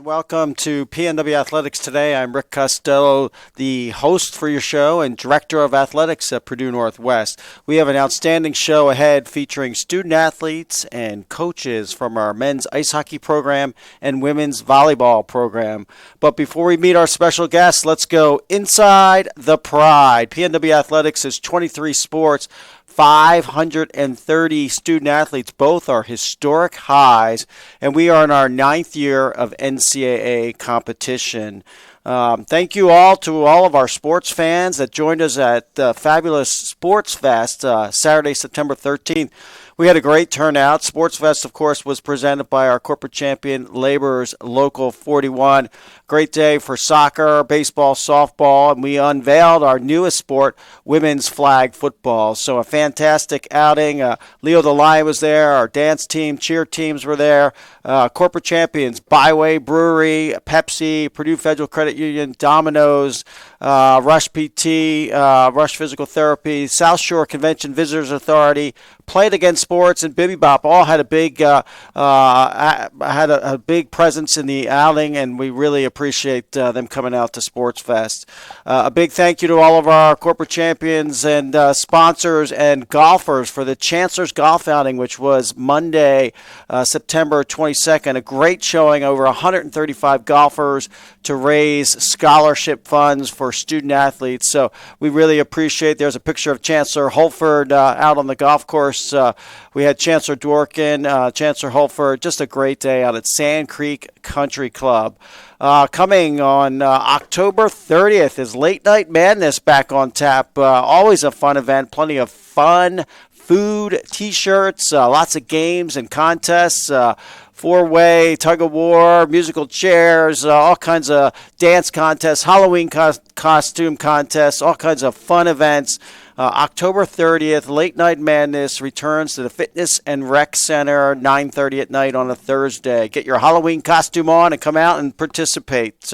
Welcome to PNW Athletics Today. I'm Rick Costello, the host for your show and Director of Athletics at Purdue Northwest. We have an outstanding show ahead featuring student athletes and coaches from our men's ice hockey program and women's volleyball program. But before we meet our special guests, let's go inside the Pride. PNW Athletics is 23 sports, 530 student athletes. Both are historic highs, and we are in our 9th year of NCAA competition. Thank you all to all of our sports fans that joined us at the fabulous Sports Fest Saturday, September 13th. We had a great turnout. Sports Fest, of course, was presented by our corporate champion, Laborers Local 41. Great day for soccer, baseball, softball, and we unveiled our newest sport, women's flag football. So a fantastic outing. Leo the Lion was there. Our dance team, cheer teams were there. Corporate champions, Byway Brewery, Pepsi, Purdue Federal Credit Union, Domino's, Rush PT, Rush Physical Therapy, South Shore Convention Visitors Authority, Played Against Sports, and Bibby Bop all had a big big presence in the outing, and we really appreciate them coming out to Sports Fest. A big thank you to all of our corporate champions and sponsors and golfers for the Chancellor's Golf Outing, which was Monday, September 22nd. A great showing, over 135 golfers to raise scholarship funds for student athletes. So we really appreciate. There's a picture of Chancellor Holford out on the golf course. We had Chancellor Dworkin, Chancellor Holford. Just a great day out at Sand Creek Country Club. Coming on October 30th is Late Night Madness back on tap. Always a fun event. Plenty of fun, food, T-shirts, lots of games and contests. Four-way, tug-of-war, musical chairs, all kinds of dance contests, Halloween costume contests, all kinds of fun events. October 30th, Late Night Madness returns to the Fitness and Rec Center, 9:30 at night on a Thursday. Get your Halloween costume on and come out and participate.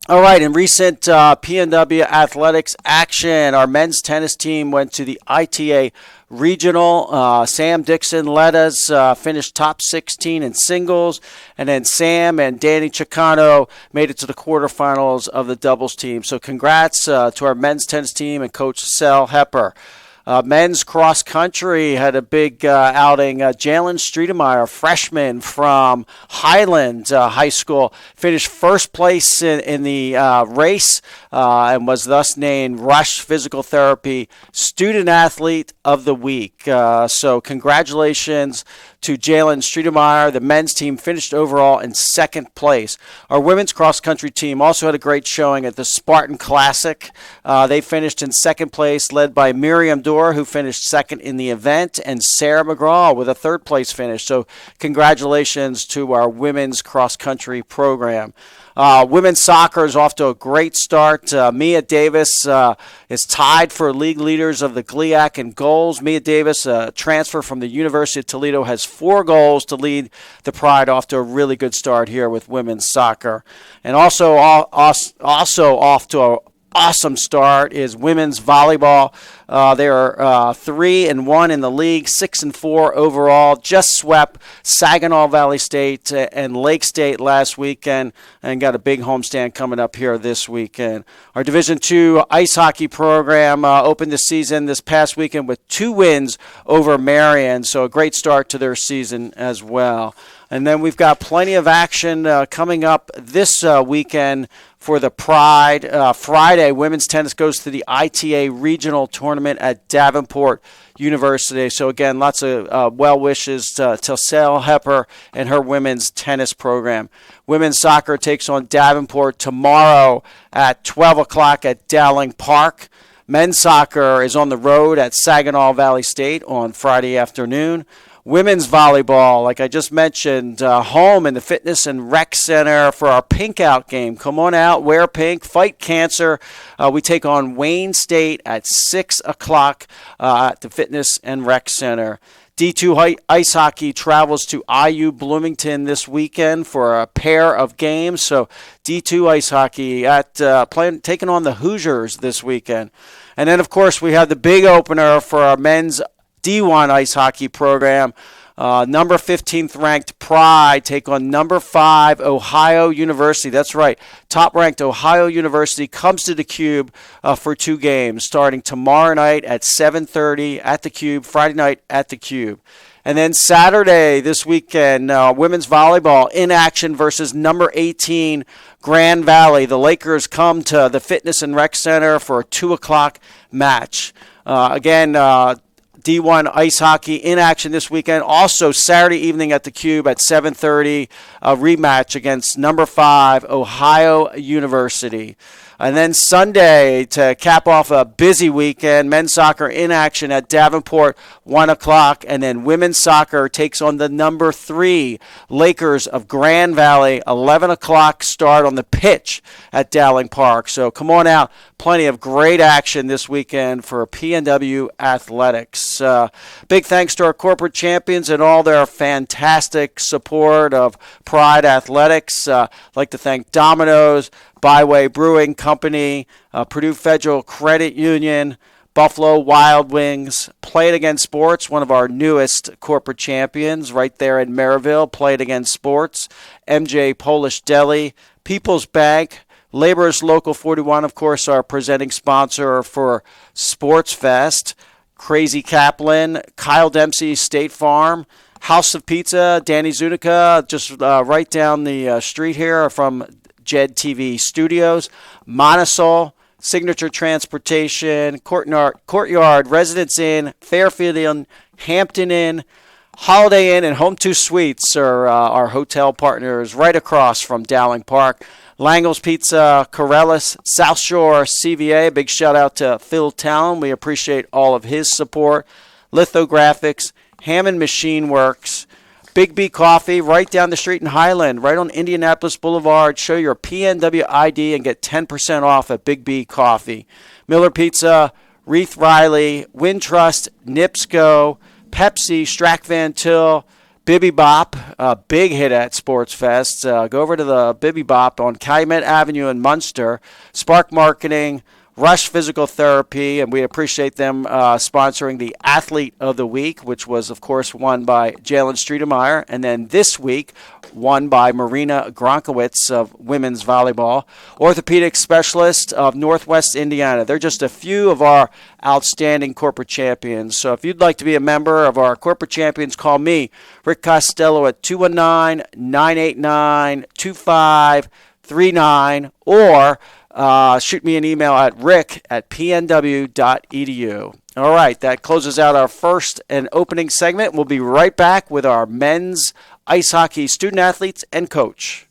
All right, in recent PNW Athletics action, our men's tennis team went to the ITA Regional. Sam Dixon led us, finished top 16 in singles, and then Sam and Danny Chicano made it to the quarterfinals of the doubles team. So congrats to our men's tennis team and Coach Sel Hepper. Men's cross country had a big outing. Jalen Streetemeyer, freshman from Highland High School, finished first place in the race and was thus named Rush Physical Therapy Student Athlete of the Week. So congratulations to Jalen Streetemeyer. The men's team finished overall in second place. Our women's cross-country team also had a great showing at the Spartan Classic. They finished in second place, led by Miriam Dorr, who finished second in the event, and Sarah McGraw with a third-place finish. So congratulations to our women's cross-country program. Women's soccer is off to a great start. Mia Davis is tied for league leaders of the GLIAC in goals. Mia Davis, a transfer from the University of Toledo, has 4 goals to lead the Pride off to a really good start here with women's soccer. And also off to a awesome start is women's volleyball. They are 3-1 in the league, 6-4 overall. Just swept Saginaw Valley State and Lake State last weekend, and got a big homestand coming up here this weekend. Our Division II ice hockey program opened the season this past weekend with 2 wins over Marion, so a great start to their season as well. And then we've got plenty of action coming up this weekend for the Pride. Friday, women's tennis goes to the ITA Regional Tournament at Davenport University. So, again, lots of well wishes to Sel Hepper and her women's tennis program. Women's soccer takes on Davenport tomorrow at 12 o'clock at Dowling Park. Men's soccer is on the road at Saginaw Valley State on Friday afternoon. Women's volleyball, like I just mentioned, home in the Fitness and Rec Center for our Pink Out game. Come on out, wear pink, fight cancer. We take on Wayne State at 6 o'clock at the Fitness and Rec Center. D2 ice hockey travels to IU Bloomington this weekend for a pair of games. So D2 ice hockey taking on the Hoosiers this weekend. And then, of course, we have the big opener for our men's D1 ice hockey program. Number 15th ranked Pride take on number 5 Ohio University. That's right. Top-ranked Ohio University comes to the Cube for 2 games, starting tomorrow night at 7:30 at the Cube, Friday night at the Cube. And then Saturday this weekend, women's volleyball in action versus number 18 Grand Valley. The Lakers come to the Fitness and Rec Center for a 2 o'clock match. Again, D1 ice hockey in action this weekend. Also Saturday evening at the Cube at 7:30, a rematch against number 5 Ohio University. And then Sunday, to cap off a busy weekend, men's soccer in action at Davenport, 1 o'clock. And then women's soccer takes on the number 3 Lakers of Grand Valley, 11 o'clock start on the pitch at Dowling Park. So come on out. Plenty of great action this weekend for PNW Athletics. Big thanks to our corporate champions and all their fantastic support of Pride Athletics. I'd like to thank Domino's, Byway Brewing Company, Purdue Federal Credit Union, Buffalo Wild Wings, Play It Again Sports, one of our newest corporate champions right there in Maryville, Play It Again Sports, MJ Polish Deli, People's Bank, Laborers Local 41, of course, our presenting sponsor for Sports Fest, Crazy Kaplan, Kyle Dempsey State Farm, House of Pizza, Danny Zunica, just right down the street here from Jed TV Studios, Monosol, Signature Transportation, Courtyard, Residence Inn, Fairfield Inn, Hampton Inn, Holiday Inn, and Home 2 Suites are our hotel partners right across from Dowling Park. Langle's Pizza, Corellis, South Shore, CVA. Big shout out to Phil Talon. We appreciate all of his support. Lithographics, Hammond Machine Works, Big B Coffee, right down the street in Highland, right on Indianapolis Boulevard. Show your PNW ID and get 10% off at Big B Coffee. Miller Pizza, Reith Riley, Wintrust, Nipsco, Pepsi, Strack Van Til, Bibby Bop, a big hit at Sports Fest. Go over to the Bibby Bop on Calumet Avenue in Munster. Spark Marketing, Rush Physical Therapy, and we appreciate them sponsoring the Athlete of the Week, which was, of course, won by Jalen Streetemeyer, and then this week won by Marina Gronkowitz of women's volleyball. Orthopedic Specialist of Northwest Indiana. They're just a few of our outstanding corporate champions. So if you'd like to be a member of our corporate champions, call me, Rick Costello, at 219-989-2539, or shoot me an email at rick@pnw.edu. All right, that closes out our first and opening segment. We'll be right back with our men's ice hockey student athletes and coach.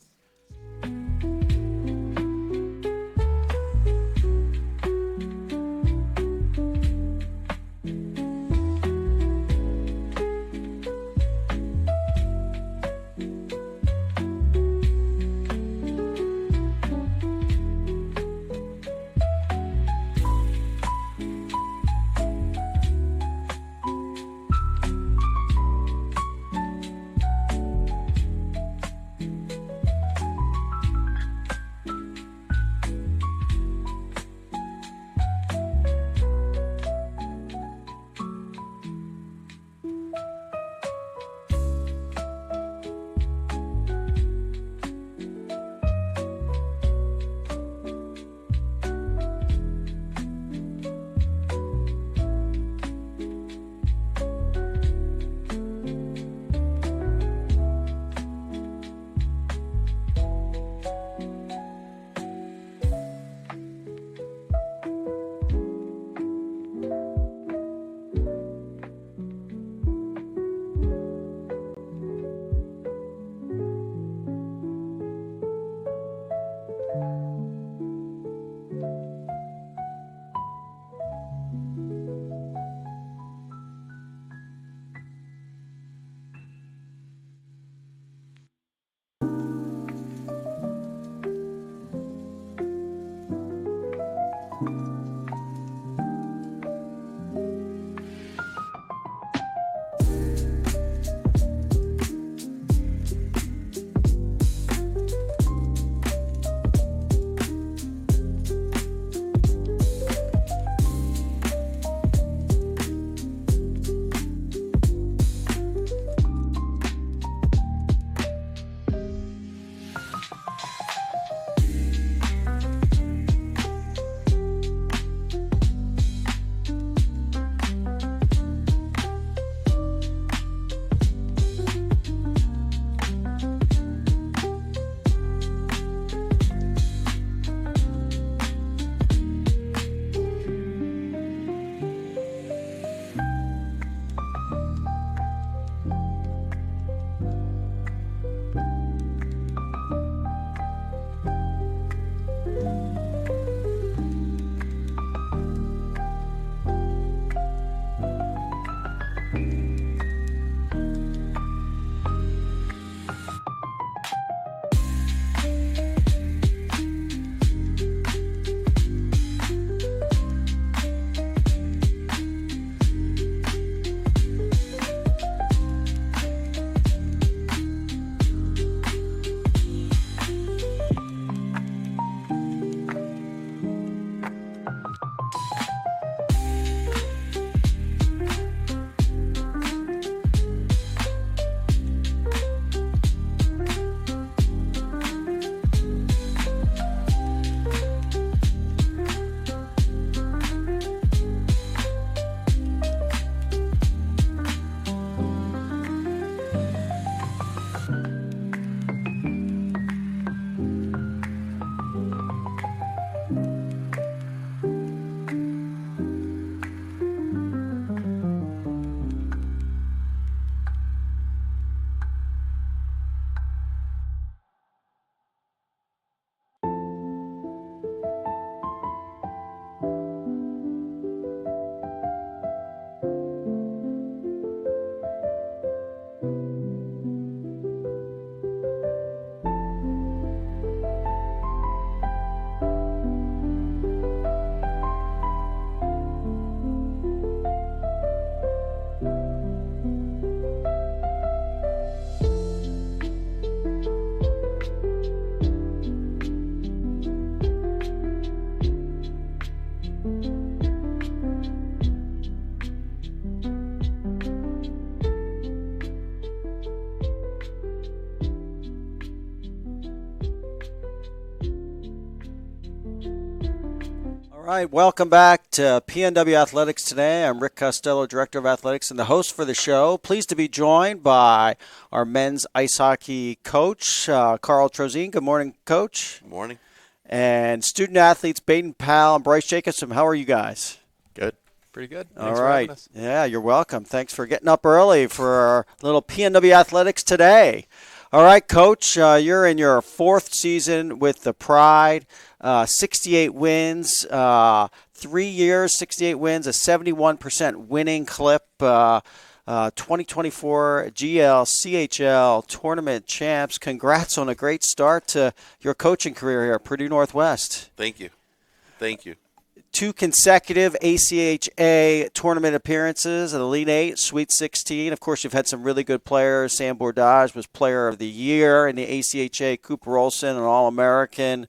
All right, welcome back to PNW Athletics Today. I'm Rick Costello, Director of Athletics and the host for the show. Pleased to be joined by our men's ice hockey coach, Carl Trozine. Good morning, Coach. Good morning. And student athletes Baden Powell and Bryce Jacobson. How are you guys? Good. Pretty good. All Thanks for right. having us. Yeah, you're welcome. Thanks for getting up early for our little PNW Athletics Today. All right, Coach, you're in your fourth season with the Pride. 68 wins, 3 years, 68 wins, a 71% winning clip. 2024 GL, CHL tournament champs. Congrats on a great start to your coaching career here at Purdue Northwest. Thank you. Thank you. 2 consecutive ACHA tournament appearances, an Elite 8, Sweet 16. Of course, you've had some really good players. Sam Bordage was Player of the Year in the ACHA. Cooper Olson, an All-American.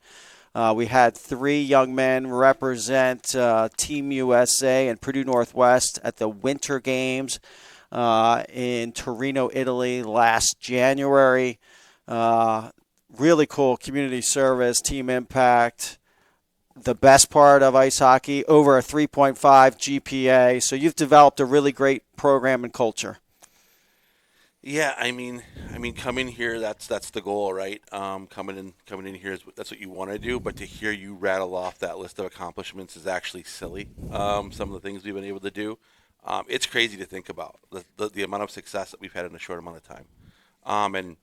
We had 3 young men represent Team USA and Purdue Northwest at the Winter Games in Torino, Italy last January. Really cool community service, team impact. The best part of ice hockey, over a 3.5 GPA. So you've developed a really great program and culture. Yeah, I mean, coming here, that's the goal, right? Coming in here that's what you want to do. But to hear you rattle off that list of accomplishments is actually silly. Some of the things we've been able to do, it's crazy to think about the amount of success that we've had in a short amount of time. And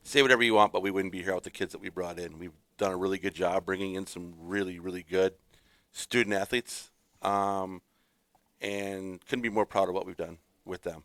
say whatever you want, but we wouldn't be here without the kids that we brought in. We've done a really good job bringing in some really, really good student athletes, and couldn't be more proud of what we've done with them.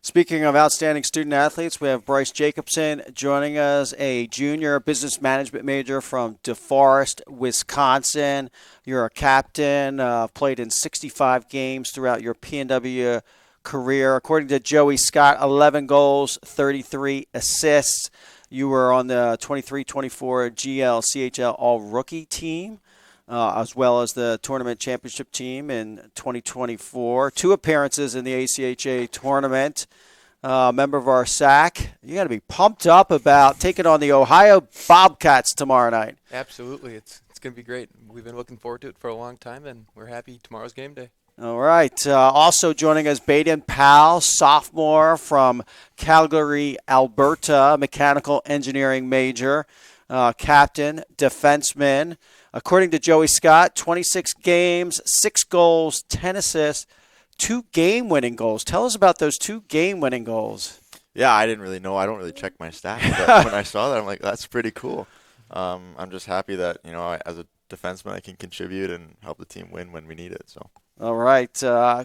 Speaking of outstanding student athletes, we have Bryce Jacobson joining us, a junior business management major from DeForest, Wisconsin. You're a captain, played in 65 games throughout your PNW career. According to Joey Scott, 11 goals, 33 assists. You were on the 23-24 GL CHL All-Rookie team, as well as the tournament championship team in 2024. 2 appearances in the ACHA tournament. Member of our SAC. You got to be pumped up about taking on the Ohio Bobcats tomorrow night. Absolutely. It's going to be great. We've been looking forward to it for a long time, and we're happy tomorrow's game day. All right. Also joining us, Baden Powell, sophomore from Calgary, Alberta, mechanical engineering major, captain, defenseman. According to Joey Scott, 26 games, 6 goals, 10 assists, 2 game-winning goals. Tell us about those 2 game-winning goals. Yeah, I didn't really know. I don't really check my stats, but when I saw that, I'm like, that's pretty cool. I'm just happy that, as a defenseman, I can contribute and help the team win when we need it. So. All right.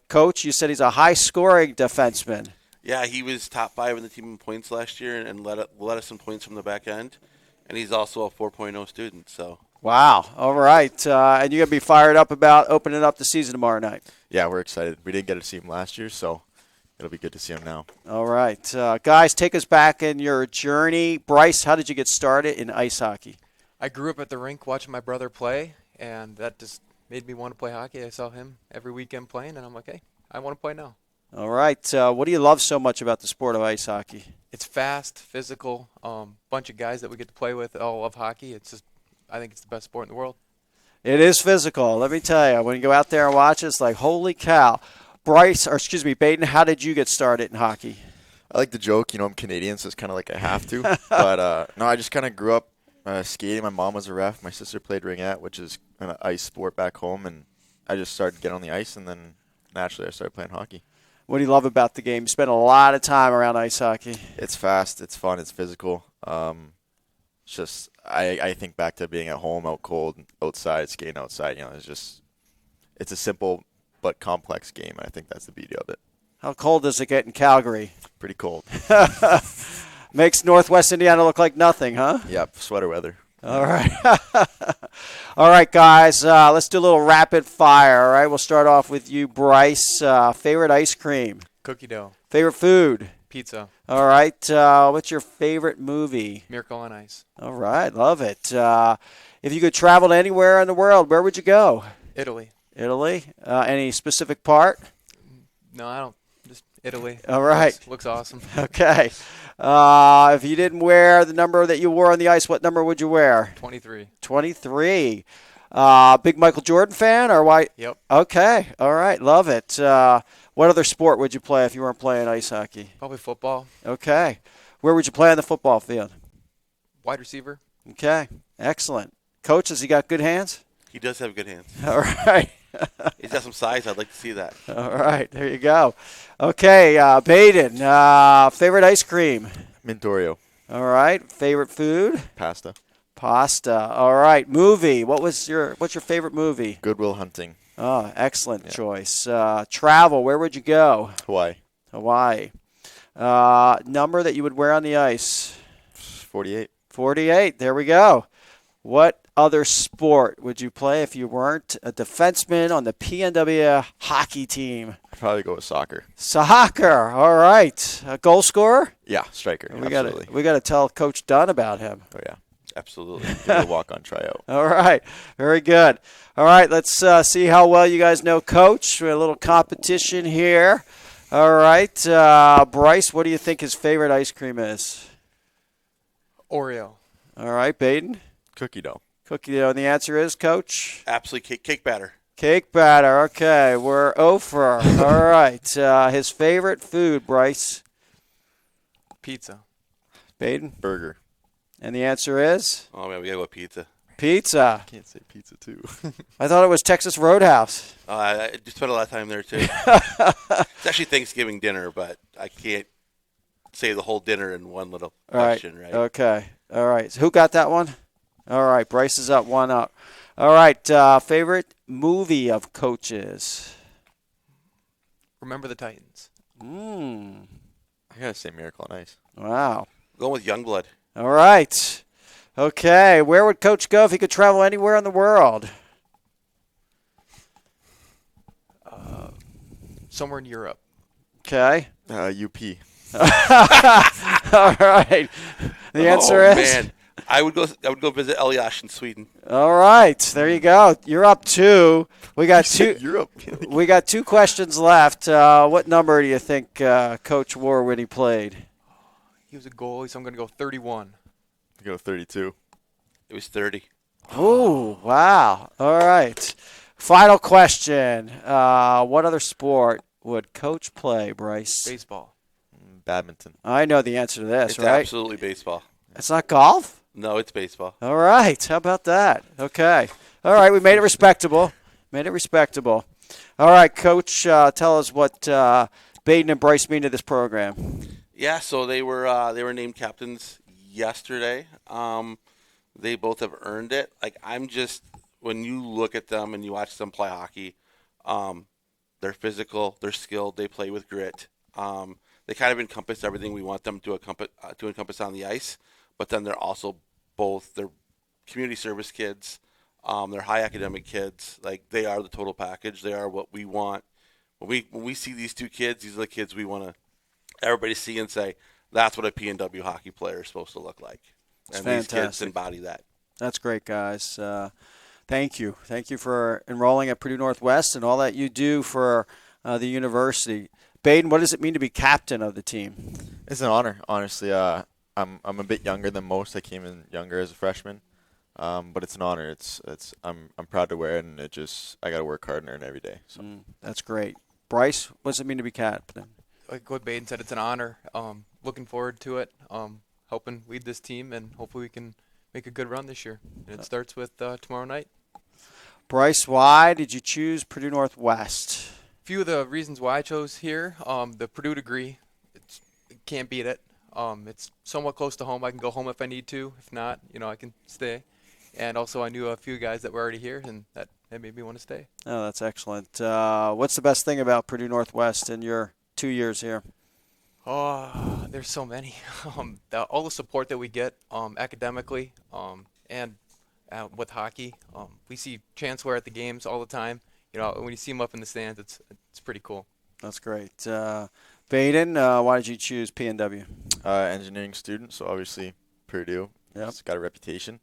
Coach, you said he's a high-scoring defenseman. Yeah, he was top 5 in the team in points last year and led us in points from the back end. And he's also a 4.0 student. So. Wow. All right. And you're going to be fired up about opening up the season tomorrow night. Yeah, we're excited. We didn't get to see him last year, so it'll be good to see him now. All right. Guys, take us back in your journey. Bryce, how did you get started in ice hockey? I grew up at the rink watching my brother play, and that just made me want to play hockey. I saw him every weekend playing, and I'm like, hey, I want to play now. All right. What do you love so much about the sport of ice hockey? It's fast, physical, bunch of guys that we get to play with all love hockey. I think it's the best sport in the world. It is physical. Let me tell you, when you go out there and watch it, it's like, holy cow. Baden, how did you get started in hockey? I like the joke, I'm Canadian, so it's kind of like I have to. But, no, I just kind of grew up Skating. My mom was a ref. My sister played ringette, which is an ice sport back home, and I just started getting on the ice, and then naturally I started playing hockey. What do you love about the game? You spend a lot of time around ice hockey. It's fast. It's fun. It's physical. It's just I think back to being at home, out cold, outside, skating outside. It's a simple but complex game, and I think that's the beauty of it. How cold does it get in Calgary? Pretty cold. Makes Northwest Indiana look like nothing, huh? Yep, sweater weather. All right. All right, guys, let's do a little rapid fire, all right? We'll start off with you, Bryce. Favorite ice cream? Cookie dough. Favorite food? Pizza. All right. What's your favorite movie? Miracle on Ice. All right, love it. If you could travel to anywhere in the world, where would you go? Italy. Italy? Any specific part? No, I don't. Just Italy. All right. Looks awesome. Okay. If you didn't wear the number that you wore on the ice, what number would you wear? 23. 23. Big Michael Jordan fan or why? Yep. Okay. All right. Love it. What other sport would you play if you weren't playing ice hockey? Probably football. Okay. Where would you play on the football field? Wide receiver. Okay. Excellent. Coach, has he got good hands? He does have good hands. All right. He's got some size. I'd like to see that. All right. There you go. Okay. Baden, favorite ice cream? Mint Oreo. All right. Favorite food? Pasta. Pasta. All right. Movie. What's your favorite movie? Good Will Hunting. Oh, excellent choice. Travel. Where would you go? Hawaii. Hawaii. Number that you would wear on the ice? 48. 48. There we go. What other sport would you play if you weren't a defenseman on the PNW hockey team? I'd probably go with soccer. Soccer. All right. A goal scorer? Yeah, striker. We Absolutely. got to tell Coach Dunn about him. Oh, yeah. Absolutely. Give it a walk on tryout. All right. Very good. All right. Let's see how well you guys know Coach. We have a little competition here. All right. Bryce, what do you think his favorite ice cream is? Oreo. All right. Baden? Cookie dough. Cookie dough. And the answer is, Coach? Absolutely. Cake batter. Cake batter. Okay. We're over. All right. His favorite food, Bryce? Pizza. Baden? Burger. And the answer is? Oh, man, we got to go with pizza. Pizza. Can't say pizza, too. I thought it was Texas Roadhouse. I just spent a lot of time there, too. It's actually Thanksgiving dinner, but I can't say the whole dinner in one little question, right? Okay. All right. So who got that one? All right. Bryce is up, 1-up. All right. Favorite movie of Coach's? Remember the Titans. I got to say Miracle on Ice. Wow. Going with Youngblood. All right. Okay. Where would Coach go if he could travel anywhere in the world? Somewhere in Europe. Okay. UP. All right. The answer is? Man. I would go visit Elias in Sweden. All right. There you go. You're up 2. We got two. Europe. We got 2 questions left. What number do you think Coach wore when he played? He was a goalie, so I'm going to go 31. I go 32. It was 30. Oh, wow. All right. Final question. What other sport would Coach play, Bryce? Baseball. Badminton. I know the answer to this, It's right? absolutely baseball. It's not golf? No, it's baseball. All right. How about that? Okay. All right. We made it respectable. All right, Coach, tell us what Baden and Bryce mean to this program. Yeah, so they were named captains yesterday. They both have earned it. Like, when you look at them and you watch them play hockey, they're physical, they're skilled, they play with grit. They kind of encompass everything we want them to encompass on the ice. But then they're also they're community service kids. They're high academic kids. Like, they are the total package. They are what we want. When we see these 2 kids, these are the kids we want to everybody see and say, that's what a PNW hockey player is supposed to look like. It's and fantastic. These kids embody that. That's great, guys. Thank you. Thank you for enrolling at Purdue Northwest and all that you do for the university. Baden, what does it mean to be captain of the team? It's an honor, honestly. I'm a bit younger than most. I came in younger as a freshman, but it's an honor. I'm proud to wear it, and I got to work hard and earn every day. So. That's great. Bryce, what does it mean to be captain? Like what Baden said, it's an honor. Looking forward to it. Helping lead this team, and hopefully we can make a good run this year. And it starts with tomorrow night. Bryce, why did you choose Purdue Northwest? Few of the reasons why I chose here, the Purdue degree, can't beat it. It's somewhat close to home. I can go home if I need to. If not, I can stay. And also I knew a few guys that were already here, and that made me want to stay. Oh, that's excellent. What's the best thing about Purdue Northwest in your 2 years here? Oh, there's so many. All the support that we get academically and with hockey. We see Chancellor at the games all the time. When you see him up in the stands, it's pretty cool. That's great. Baden, why did you choose PNW? Engineering student, so obviously Purdue. Yep. It's got a reputation.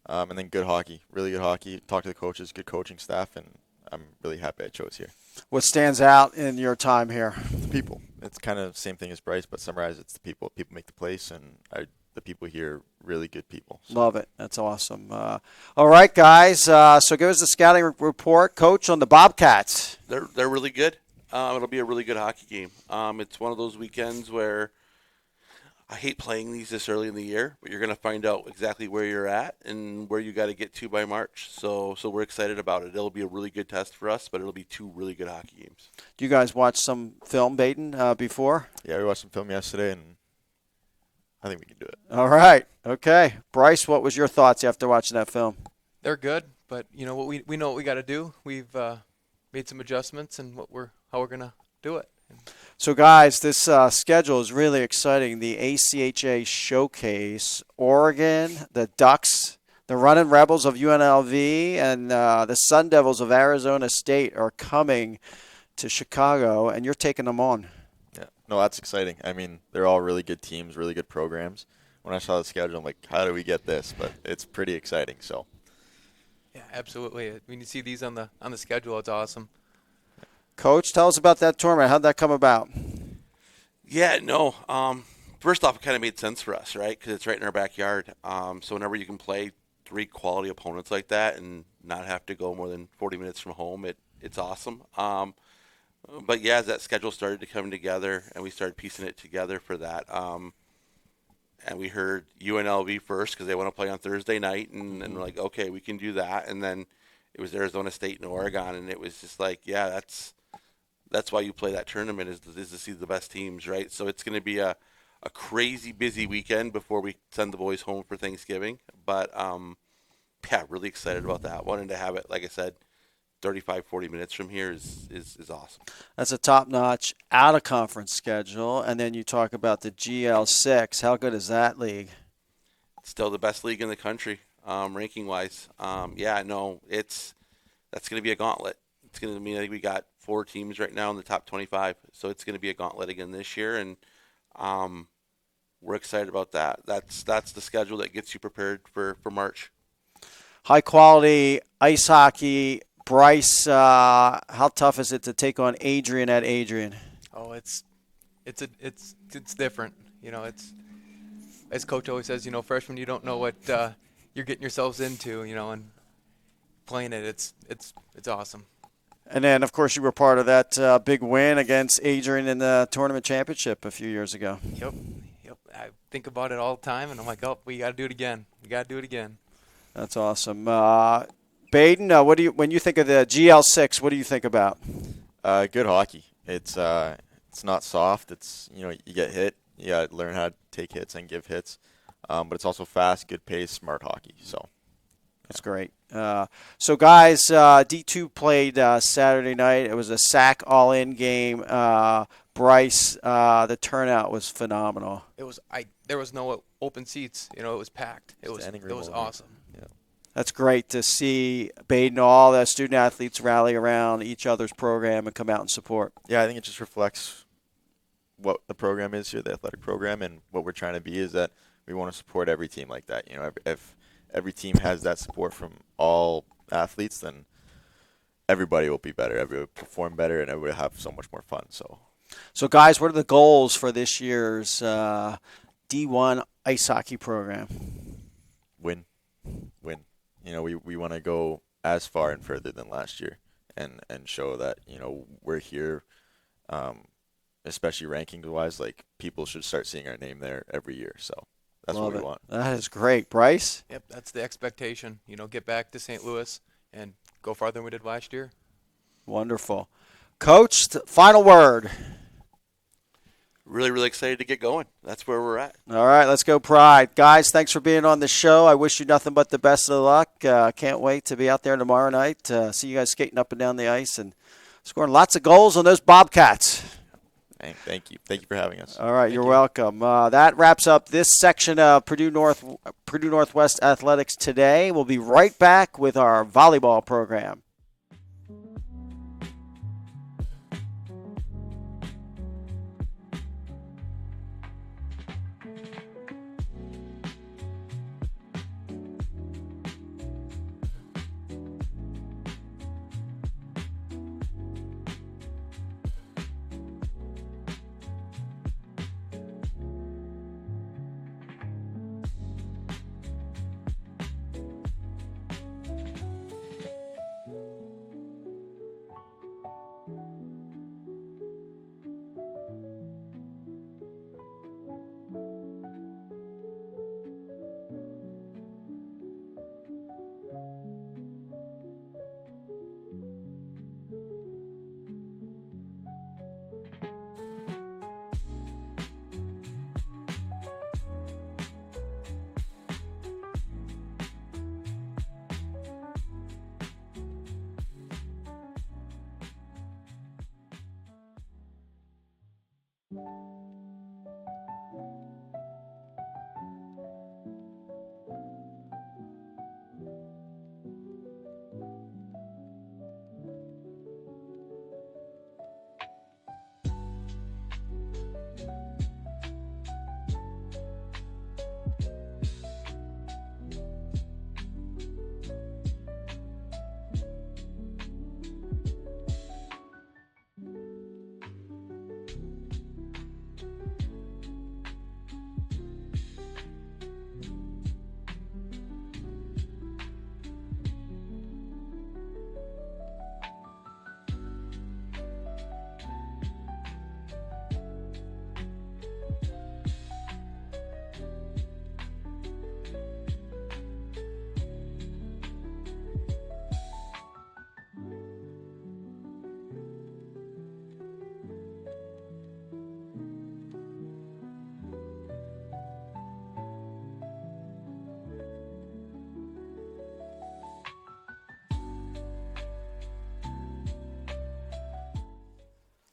And then good hockey, really good hockey. Talk to the coaches, good coaching staff, and I'm really happy I chose here. What stands out in your time here? The people. It's kind of the same thing as Bryce, but summarize it's the people. People make the place, and the people here are really good people. So. Love it. That's awesome. All right, guys. So give us the scouting report, Coach, on the Bobcats. They're really good. It'll be a really good hockey game. It's one of those weekends where I hate playing these this early in the year, but you're going to find out exactly where you're at and where you got to get to by March. So we're excited about it. It'll be a really good test for us, but it'll be 2 really good hockey games. Do you guys watch some film, Baden, before? Yeah, we watched some film yesterday, and I think we can do it. All right. Okay. Bryce, what was your thoughts after watching that film? They're good, but we know what we got to do. We've made some adjustments and how we're gonna do it. So, guys, this schedule is really exciting. The ACHA Showcase, Oregon, the Ducks, the Runnin' Rebels of UNLV, and the Sun Devils of Arizona State are coming to Chicago, and you're taking them on. Yeah, no, that's exciting. I mean, they're all really good teams, really good programs. When I saw the schedule, I'm like, how do we get this? But it's pretty exciting. So. Yeah, absolutely. When you see these on the schedule, it's awesome. Coach, tell us about that tournament. How'd that come about? Yeah, no. First off, it kind of made sense for us, right? Because it's right in our backyard. So whenever you can play 3 quality opponents like that and not have to go more than 40 minutes from home, it's awesome. But yeah, as that schedule started to come together and we started piecing it together for that, and we heard UNLV first because they want to play on Thursday night, and we're like, okay, we can do that. And then it was Arizona State and Oregon, and it was just like, yeah, that's why you play that tournament is to see the best teams, right? So it's going to be a crazy busy weekend before we send the boys home for Thanksgiving. But, yeah, really excited about that one. And to have it, like I said, 35, 40 minutes from here is awesome. That's a top-notch out-of-conference schedule. And then you talk about the GL6. How good is that league? It's still the best league in the country, ranking-wise. Yeah, no, that's going to be a gauntlet. It's going to mean I think we got 4 teams right now in the top 25, so it's going to be a gauntlet again this year, and we're excited about that. That's the schedule that gets you prepared for March. High-quality ice hockey. Bryce, how tough is it to take on Adrian at Adrian? Oh, it's different. It's as Coach always says. Freshmen, you don't know what you're getting yourselves into. And playing it, it's awesome. And then, of course, you were part of that big win against Adrian in the tournament championship a few years ago. Yep. I think about it all the time, and I'm like, oh, we got to do it again. That's awesome. Baden, when you think of the GL6, what do you think about? Good hockey. It's not soft. It's you get hit. You got to learn how to take hits and give hits. But it's also fast, good pace, smart hockey. So. That's great. So, guys, D2 played Saturday night. It was a SAC all-in game. Bryce, the turnout was phenomenal. There was no open seats. It was packed. It was awesome. Yeah. That's great to see Baden, all the student athletes rally around each other's program and come out and support. Yeah, I think it just reflects what the program is here, the athletic program, and what we're trying to be is that we want to support every team like that. If every team has that support from all athletes, then everybody will be better. Everybody will perform better, and everybody will have so much more fun. So, guys, what are the goals for this year's D1 ice hockey program? Win. We want to go as far and further than last year and show that, we're here, especially rankings-wise, like people should start seeing our name there every year. So That's Love what we it. want. That is great. Bryce? Yep, that's the expectation. Get back to St. Louis and go farther than we did last year. Wonderful. Coach, final word. Really, really excited to get going. That's where we're at. All right, let's go Pride. Guys, thanks for being on the show. I wish you nothing but the best of luck. Can't wait to be out there tomorrow night. See you guys skating up and down the ice and scoring lots of goals on those Bobcats. Thank you. Thank you for having us. All right, you're welcome. That wraps up this section of Purdue Northwest Athletics Today. We'll be right back with our volleyball program.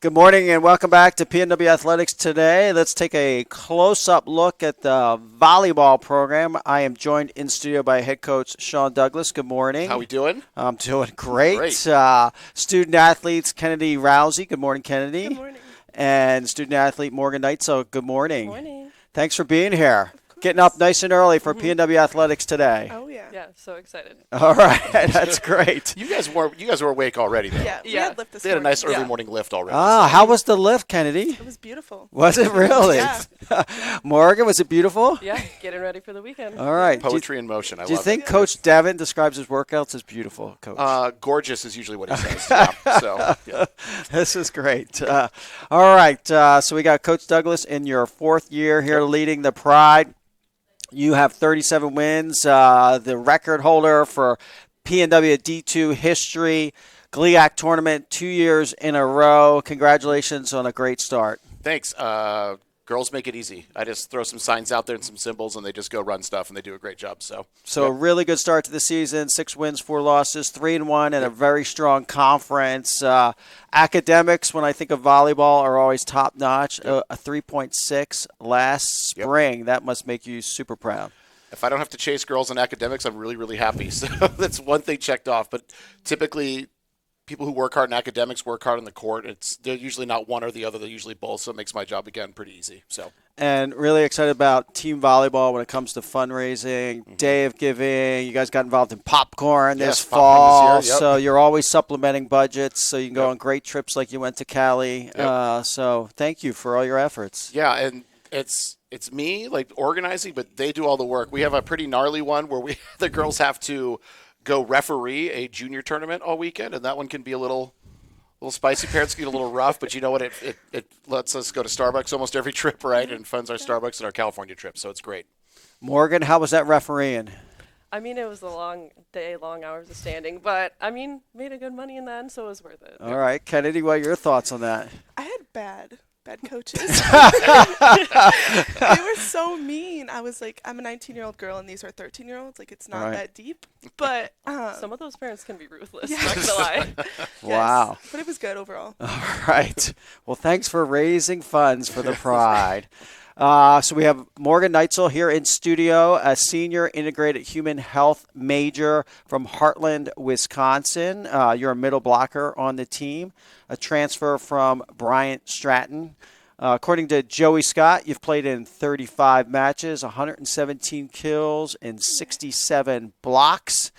Good morning and welcome back to PNW Athletics Today. Let's take a close-up look at the volleyball program. I am joined in studio by head coach Sean Douglas. Good morning. How we doing? I'm doing great. Great. Student athletes Kennedy Rousey. Good morning, Kennedy. Good morning. And student athlete Morgan Knight. So good morning. Good morning. Thanks for being here. Getting up nice and early for PNW Athletics Today. Oh yeah. Yeah, so excited. All right, that's great. You guys were awake already though. Yeah. We Yeah. had lift this They had a morning. nice early Yeah. morning lift already. Ah, how was the lift, Kennedy? It was beautiful. Was it really? Yeah. Morgan, was it beautiful? Yeah, getting ready for the weekend. All right. Poetry in motion. I Do you love think it. Coach Devin describes his workouts as beautiful, Coach? Gorgeous is usually what he says. Yeah. So yeah. This is great. All right. So we got Coach Douglas in your fourth year here leading the Pride. You have 37 wins, the record holder for PNW D2 history, GLIAC tournament 2 years in a row. Congratulations on a great start. Thanks. Girls make it easy. I just throw some signs out there and some symbols, and they just go run stuff, and they do a great job. So So a really good start to the season, 6 wins, 4 losses, 3-1, and a very strong conference. Academics, when I think of volleyball, are always top-notch. A 3.6 last spring. That must make you super proud. if I don't have to chase girls in academics, I'm really, really happy. So that's one thing checked off. But typically, people who work hard in academics work hard on the court. They're usually not one or the other. They're usually both. So it makes my job, again, pretty easy. So. And really excited about team volleyball when it comes to fundraising, Day of Giving. You guys got involved in popcorn this Yes, popcorn fall, this year, yep. so you're always supplementing budgets so you can go on great trips like you went to Cali. Yep. So thank you for all your efforts. Yeah, and it's me like organizing, but they do all the work. We have a pretty gnarly one where the girls have to go referee a junior tournament all weekend, and that one can be a little spicy. Parents get a little rough, but you know what? It lets us go to Starbucks almost every trip, right? And funds our Starbucks and our California trip, so it's great. Morgan, how was that refereeing? I mean, it was a long day, long hours of standing, but I mean, made a good money in the end, so it was worth it. All right, Kennedy, what are your thoughts on that? I had bad coaches. They were so mean. I was like, I'm a 19-year-old girl, and these are 13-year-olds. Like, it's not Right. that deep. But Some of those parents can be ruthless, Yeah. not gonna lie. yes. Wow. But it was good overall. All right. Well, thanks for raising funds for the Pride. So we have Morgan Neitzel here in studio, a senior integrated human health major from Heartland, Wisconsin. You're a middle blocker on the team, a transfer from Bryant Stratton. According to Joey Scott, you've played in 35 matches, 117 kills, and 67 blocks.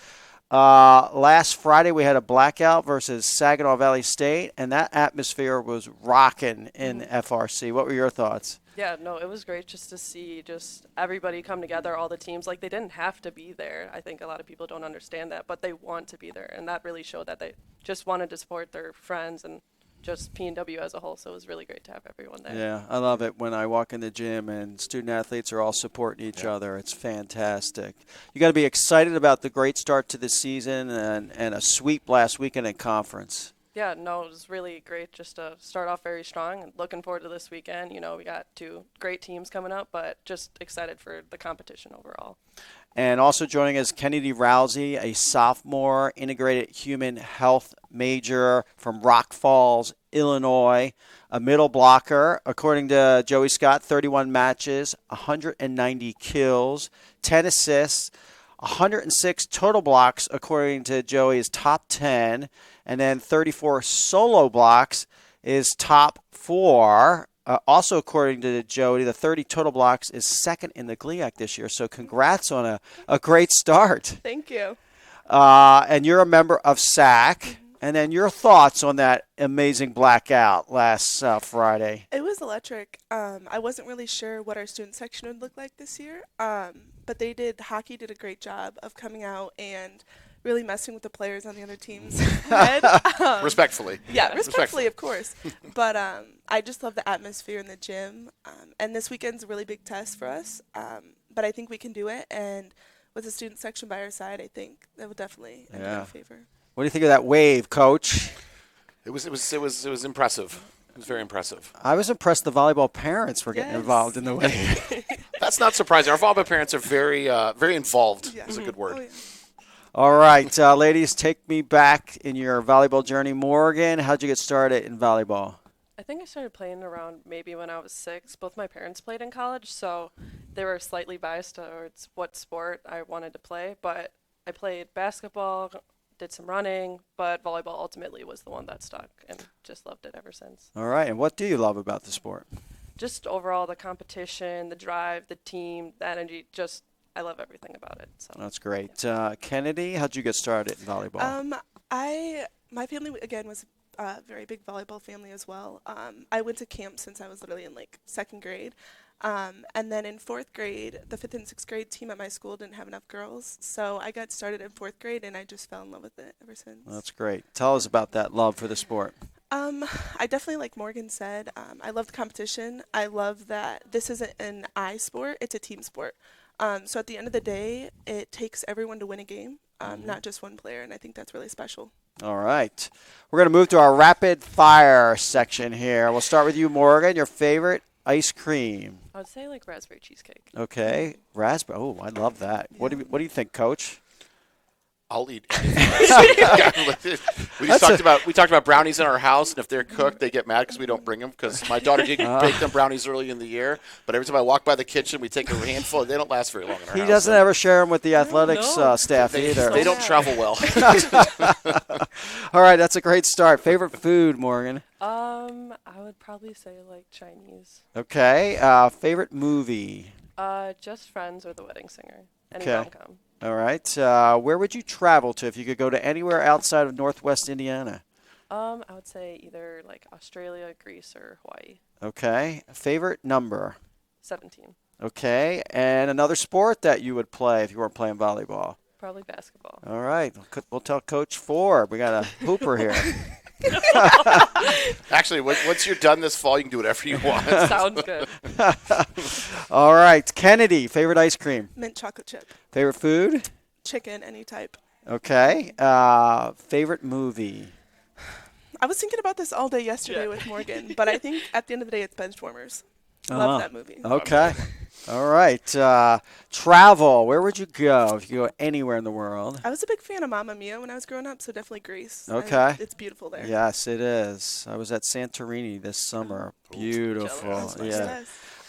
Last Friday, we had a blackout versus Saginaw Valley State, and that atmosphere was rocking in FRC. What were your thoughts? Yeah, no, it was great just to see just everybody come together, all the teams. Like, they didn't have to be there. I think a lot of people don't understand that, but they want to be there, and that really showed that they just wanted to support their friends and just PNW as a whole, so it was really great to have everyone there. Yeah, I love it when I walk in the gym and student athletes are all supporting each other. It's fantastic. You got to be excited about the great start to the season and a sweep last weekend in conference. Yeah, no, it was really great just to start off very strong and looking forward to this weekend. You know, we got two great teams coming up, but just excited for the competition overall. And also joining us, Kennedy Rousey, a sophomore integrated human health major from Rock Falls, Illinois, a middle blocker. According to Joey Scott, 31 matches, 190 kills, 10 assists, 106 total blocks, according to Joey's top 10, and then 34 solo blocks is top 4. Also, according to Jody, the 30 total blocks is second in the GLIAC this year. So congrats on a great start. Thank you. And you're a member of SAC. And then your thoughts on that amazing blackout last Friday. It was electric. I wasn't really sure what our student section would look like this year, but hockey did a great job of coming out and really messing with the players on the other team's head. Respectfully. Yeah, respectfully, of course. But I just love the atmosphere in the gym. And this weekend's a really big test for us. But I think we can do it. And with the student section by our side, I think that will definitely end in our favor. What do you think of that wave, Coach? It was impressive. It was very impressive. I was impressed the volleyball parents were getting involved in the wave. That's not surprising. Our volleyball parents are very involved. Yeah. Is a good word. Oh, yeah. All right, ladies, take me back in your volleyball journey. Morgan, how'd you get started in volleyball? I think I started playing around maybe when I was 6. Both my parents played in college, so they were slightly biased towards what sport I wanted to play. But I played basketball, did some running, but volleyball ultimately was the one that stuck and just loved it ever since. All right, and what do you love about the sport? Just overall the competition, the drive, the team, the energy, just I love everything about it. So That's great. Kennedy, how'd you get started in volleyball? My family again was a very big volleyball family as well. I went to camp since I was literally in like 2nd grade. And then in 4th grade, the 5th and 6th grade team at my school didn't have enough girls. So I got started in 4th grade and I just fell in love with it ever since. That's great. Tell us about that love for the sport. I definitely, like Morgan said, I love the competition. I love that this isn't an I sport, it's a team sport. So at the end of the day, it takes everyone to win a game, not just one player, and I think that's really special. All right. We're going to move to our rapid fire section here. We'll start with you, Morgan. Your favorite ice cream? I would say like raspberry cheesecake. Okay. Raspberry. Oh, I love that. What do you think, Coach? I'll eat anything. We talked about brownies in our house, and if they're cooked, they get mad because we don't bring them. Because my daughter did bake them brownies early in the year, but every time I walk by the kitchen, we take a handful. And they don't last very long in our house. He doesn't ever share them with the athletics staff They either. don't travel well. All right, that's a great start. Favorite food, Morgan? I would probably say like Chinese. Okay. Favorite movie? Just Friends or The Wedding Singer. Any Okay. rom-com. All right. Where would you travel to if you could go to anywhere outside of Northwest Indiana? I would say either like Australia, Greece, or Hawaii. Okay. Favorite number? 17. Okay. And another sport that you would play if you weren't playing volleyball? Probably basketball. All right. We'll tell Coach 4. We got a hooper here. Actually, once you're done this fall, you can do whatever you want. Sounds good. All right, Kennedy, favorite ice cream, Mint chocolate chip. favorite food. Chicken, any type. Okay. Favorite movie. I was thinking about this all day yesterday with Morgan, but I think at the end of the day, it's Benchwarmers. Love that movie. Okay. All right. Travel. Where would you go if you could go anywhere in the world? I was a big fan of Mamma Mia when I was growing up, so definitely Greece. Okay. It's beautiful there. Yes, it is. I was at Santorini this summer. Beautiful. jealous. Yeah.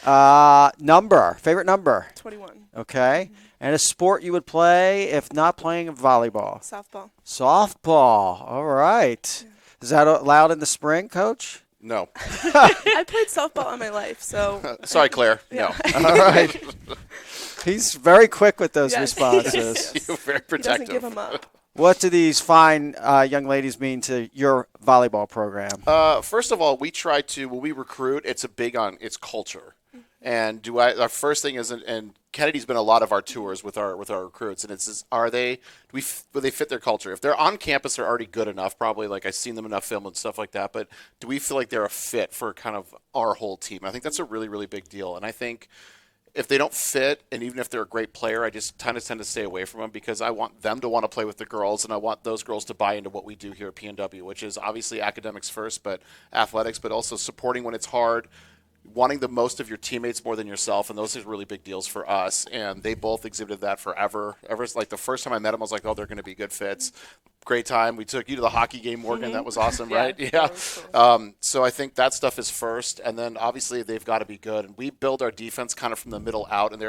Yes. Number. Favorite number. 21. Okay. And a sport you would play if not playing volleyball. Softball. Softball. All right. Is that allowed in the spring, Coach? No. I played softball all my life, so. Sorry, Claire. Yeah. No. All right. He's very quick with those Yes. responses. You're very He doesn't protective. give them up. What do these fine young ladies mean to your volleyball program? First of all, we try to, when we recruit, it's it's culture. And our first thing is, and Kennedy's been a lot of our tours with our recruits, and it's will they fit their culture? If they're on campus, they're already good enough, probably, like I've seen them enough film and stuff like that, but do we feel like they're a fit for kind of our whole team? I think that's a really, really big deal. And I think if they don't fit, and even if they're a great player, I just kind of tend to stay away from them because I want them to want to play with the girls, and I want those girls to buy into what we do here at PNW, which is obviously academics first, but athletics, but also supporting when it's hard, wanting the most of your teammates more than yourself, and those are really big deals for us. And they both exhibited that forever. Ever like the first time I met them, I was like, oh, they're going to be good fits. Great time. We took you to the hockey game, Morgan. That was awesome, right? Yeah. That was cool. So I think that stuff is first, and then obviously they've got to be good. And we build our defense kind of from the middle out. And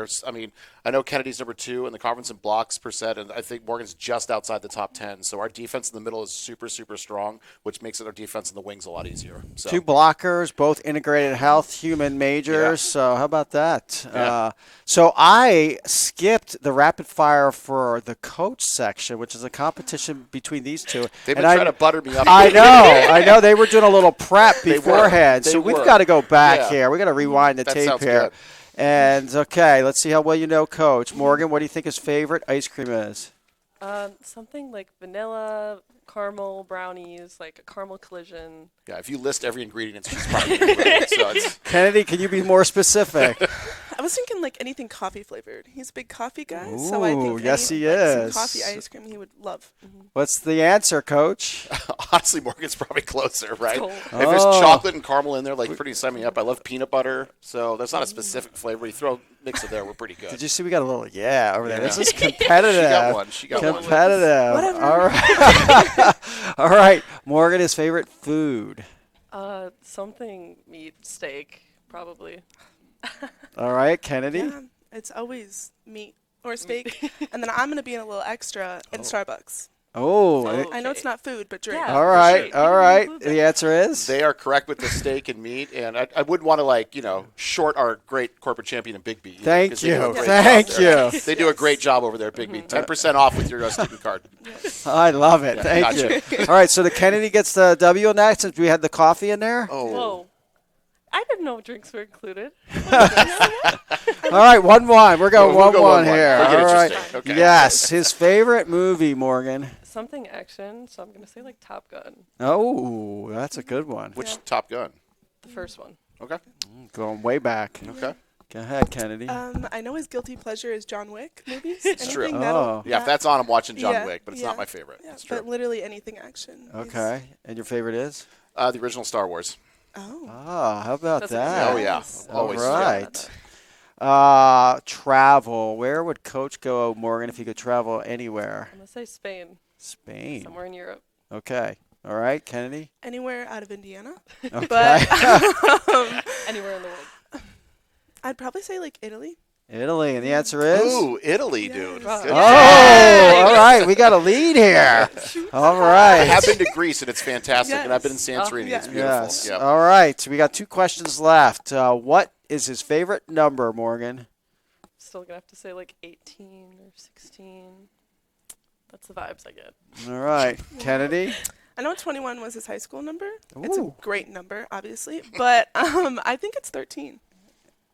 I know Kennedy's number 2 in the conference in blocks %, and I think Morgan's just outside the top 10. So our defense in the middle is super, super strong, which makes it our defense in the wings a lot easier. So. 2 blockers, both integrated health, human majors. Yeah. So how about that? Yeah. So I skipped the rapid fire for the coach section, which is a competition between these two. They've been And trying to butter me up. I know. They were doing a little prep They were. beforehand. They So we've were. got to go back Yeah. here. We got to rewind the That tape sounds here. good. And okay, let's see how well you know Coach Morgan. What do you think his favorite ice cream is? Something like vanilla, caramel brownies, like a caramel collision. Yeah, if you list every ingredient, she's probably going to right. So it's, Kennedy, can you be more specific? I was thinking like anything coffee flavored. He's a big coffee guy, so I Ooh, think yes, he like, is. some coffee ice cream he would love. What's the answer, Coach? honestly, Morgan's probably closer, right? Oh. If there's chocolate and caramel in there, like pretty sign me up. I love peanut butter, so that's not a specific flavor. You throw a mix of there, we're pretty good. Did you see we got a little over there? Yeah. This is competitive. She got one. She got one. Competitive. Whatever. All right. All right. Morgan, his favorite food. Something meat, steak, probably. All right, Kennedy. Yeah, it's always meat or steak, and then I'm gonna be in a little extra in Starbucks. Oh. Oh. I know it's not food, but drink. Yeah. All right. Sure. All You can right. include that. The answer is? They are correct with the steak and meat, and I wouldn't want to short our great corporate champion in Big B. either, Thank 'cause they do a you. great Thank job there. you. They do a great job over there at Big B. 10% off with your student card. I love it. Thank gotcha. you. All right. So the Kennedy gets the W on that since we had the coffee in there. Oh, Whoa. I didn't know drinks were included. All right. 1-1. We're going We'll go 1-1 1-1. here. Make it All right. interesting. Okay. Yes. His favorite movie, Morgan. Something action, so I'm going to say like Top Gun, Oh, that's a good one. Which Top Gun? the first one. Okay. Going way back. Okay. Go ahead, Kennedy. I know his guilty pleasure is John Wick movies. It's true. Anything Oh. Yeah, if that's on, I'm watching John Yeah, Wick, but it's yeah, not my favorite. Yeah, It's true. but literally anything action. Okay. And your favorite is? The original Star Wars. Oh. Oh, how about That's that? Oh, yeah. Nice. All Always. right. Travel. Where would Coach go, Morgan, if he could travel anywhere? I'm going to say Spain, Spain. somewhere in Europe. Okay. All right, Kennedy. Anywhere out of Indiana. Okay. But Anywhere in the world. I'd probably say like Italy. Italy, and the answer is? Ooh, Italy, dude. Yes. Good. Oh, all right. We got a lead here. All I right. have been to Greece, and it's fantastic, and I've been in Yes. Santorini. Yeah. It's beautiful. Yes. Yeah. All right. So we got 2 questions left. What is his favorite number, Morgan? Still going to have to say like 18 or 16. That's the vibes I get. All right. Kennedy? I know 21 was his high school number. It's a Ooh. great number, obviously, but I think it's 13.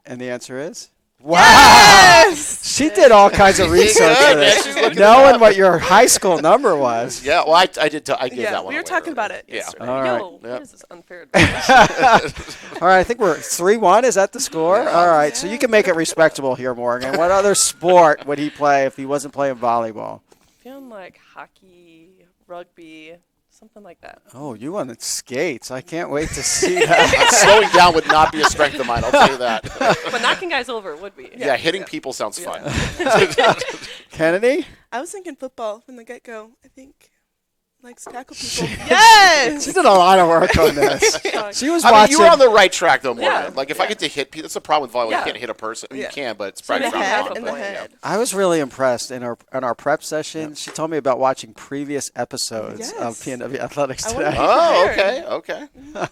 And the answer is? Wow. She did all kinds of research for this, knowing what your high school number was. Yeah, well, I did. I gave Yeah, that one we were away talking earlier. about it Yeah. yesterday. All right. Yo, Yep. what is this unfair advantage? All right, I think we're 3-1. Is that the score? All right, so you can make it respectable here, Morgan. What other sport would he play if he wasn't playing volleyball? Feeling like hockey, rugby, something like that. Oh, you on the skates. I can't wait to see that. Slowing down would not be a strength of mine, I'll tell you that. But knocking guys over would be. Yeah, hitting people sounds fun. Kennedy? I was thinking football from the get-go. I think likes to tackle people. She Yes. did a lot of work on this. She was I mean, watching. you were on the right track, though, Morgan. Yeah. Like, if I get to hit people, that's the problem with volleyball. Yeah. You can't hit a person. I mean, Yeah. you can, but it's In probably the frowned head, upon. in the Yeah. head. I was really impressed in our prep session. She told me about watching previous episodes of Yes. PNW Athletics I wanna Today. be Oh, prepared. okay.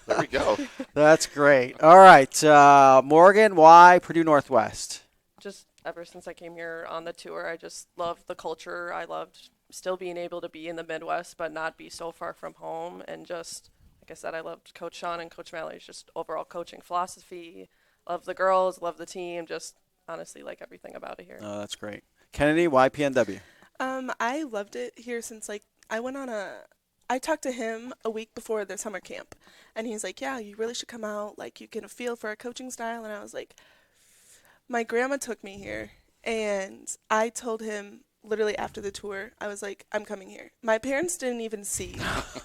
There we go. That's great. All right, Morgan, why Purdue Northwest? Just ever since I came here on the tour, I just loved the culture. I loved still being able to be in the Midwest, but not be so far from home. And just, like I said, I loved Coach Sean and Coach Mallory's just overall coaching philosophy. Love the girls, love the team, just honestly like everything about it here. Oh, that's great. Kennedy, why PNW? I loved it here since I talked to him a week before the summer camp, and he's like, yeah, you really should come out. Like, you get a feel for our coaching style. And I was like, my grandma took me here, and I told him literally after the tour, I was like, I'm coming here. My parents didn't even see.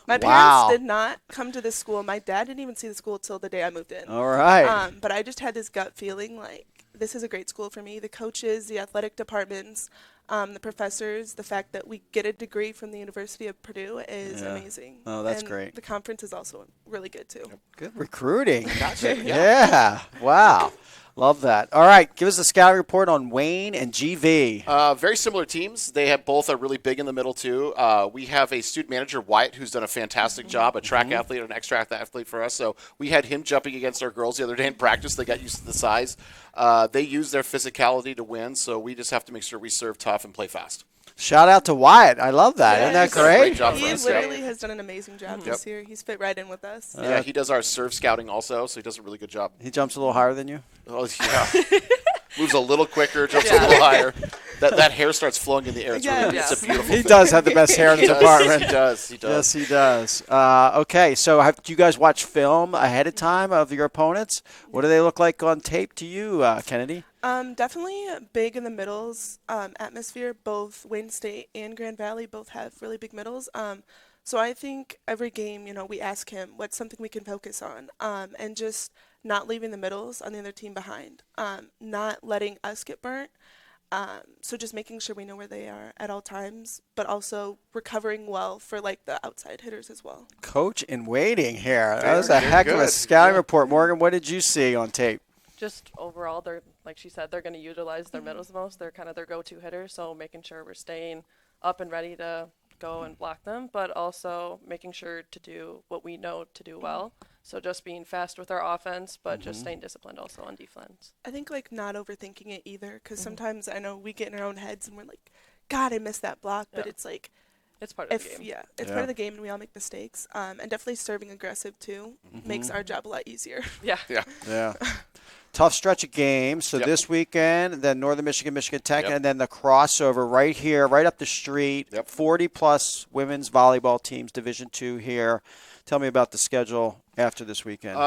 My Wow. parents did not come to this school. My dad didn't even see the school till the day I moved in. All right. But I just had this gut feeling like this is a great school for me. The coaches, the athletic departments, the professors, the fact that we get a degree from the University of Purdue is Yeah. amazing. Oh, that's And great. The conference is also really good too. Good recruiting. Yeah. Wow. Love that. All right. Give us a scouting report on Wayne and GV. Very similar teams. They have both are really big in the middle too. We have a student manager, Wyatt, who's done a fantastic job, a track athlete and an extra athlete for us. So we had him jumping against our girls the other day in practice. They got used to the size. They use their physicality to win, so we just have to make sure we serve tough and play fast. Shout out to Wyatt. I love that. Isn't that he's done a great great? job for He us. literally has done an amazing job Yep. this year. He's fit right in with us. Yeah, he does our serve scouting also, so he does a really good job. He jumps a little higher than you? Oh, yeah. Moves a little quicker, jumps a little higher. That hair starts flowing in the air. It's, really, Yes. it's a beautiful He thing. does have the best hair in the He does. department. He does. He Yes, does. he does. Okay, so do you guys watch film ahead of time of your opponents? What do they look like on tape to you, Kennedy? Definitely big in the middles atmosphere. Both Wayne State and Grand Valley both have really big middles. So I think every game, we ask him what's something we can focus on, and just not leaving the middles on the other team behind, not letting us get burnt. So just making sure we know where they are at all times, but also recovering well for the outside hitters as well. Coach in waiting here. That They're- was a they're heck of a good. scouting report. Morgan, what did you see on tape? Just overall, they're like she said, they're going to utilize their middles the most. They're kind of their go-to hitters, so making sure we're staying up and ready to go and block them, but also making sure to do what we know to do well. So just being fast with our offense, but just staying disciplined also on defense. I think not overthinking it either, because sometimes I know we get in our own heads and we're like, God, I missed that block, but Yeah. it's like, It's part of the game. it's part of the game and we all make mistakes. And definitely serving aggressive too makes our job a lot easier. Yeah. Yeah. Yeah. Tough stretch of games. So Yep. this weekend, then Northern Michigan, Michigan Tech, Yep. and then the crossover right here, right up the street. Yep. 40-plus women's volleyball teams, Division II here. Tell me about the schedule after this weekend.